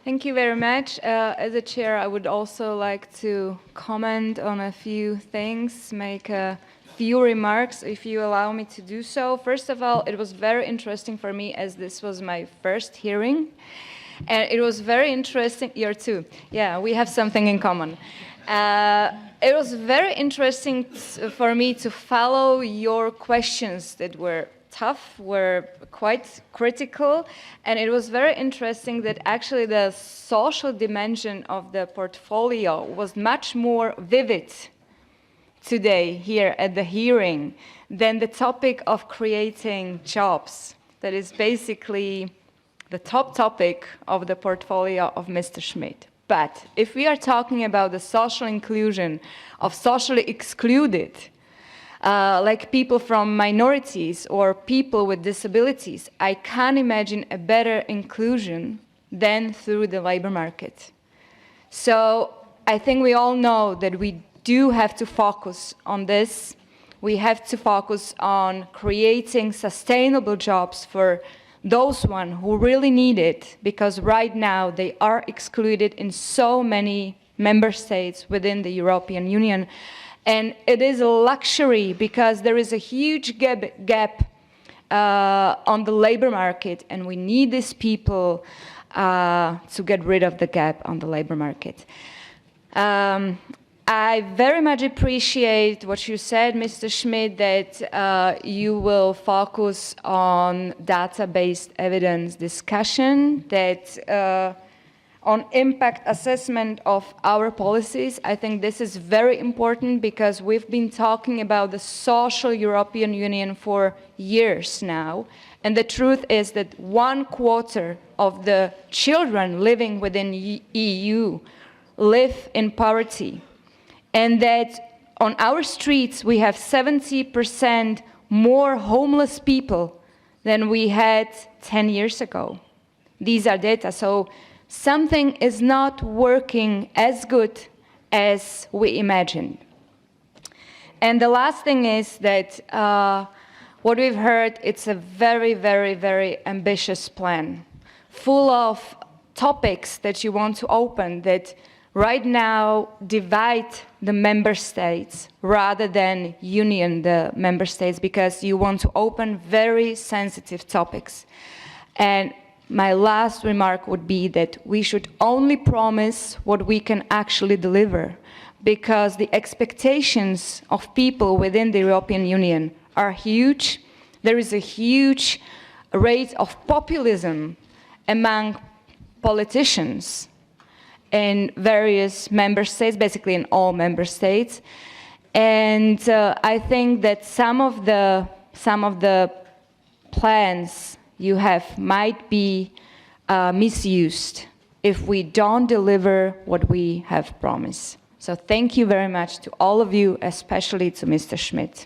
Thank you very much. As a chair, I would also like to comment on a few things, make a few remarks, if you allow me to do so. First of all, it was very interesting for me as this was my first hearing. And it was very interesting, you too. Yeah, we have something in common. It was very interesting for me to follow your questions that were tough, were quite critical, and it was very interesting that actually the social dimension of the portfolio was much more vivid today here at the hearing than the topic of creating jobs. That is basically the top topic of the portfolio of Mr. Schmit. But if we are talking about the social inclusion of socially excluded, like people from minorities or people with disabilities, I can't imagine a better inclusion than through the labor market. So I think we all know that we do have to focus on this. We have to focus on creating sustainable jobs for those ones who really need it, because right now they are excluded in so many member states within the European Union. And it is a luxury because there is a huge gap on the labor market, and we need these people to get rid of the gap on the labor market. I very much appreciate what you said, Mr. Schmit, that you will focus on data-based evidence discussion, that on impact assessment of our policies. I think this is very important because we've been talking about the social European Union for years now. And the truth is that 1/4 of the children living within EU live in poverty. And that on our streets we have 70% more homeless people than we had 10 years ago. These are data. So something is not working as good as we imagined. And the last thing is that what we've heard, it's a very, very, very ambitious plan, full of topics that you want to open that right now divide the member states rather than union the member states, because you want to open very sensitive topics. And my last remark would be that we should only promise what we can actually deliver, because the expectations of people within the European Union are huge. There is a huge rate of populism among politicians in various member states, basically in all member states. And I think that some of the plans you have might be misused if we don't deliver what we have promised. So thank you very much to all of you, especially to Mr. Schmit.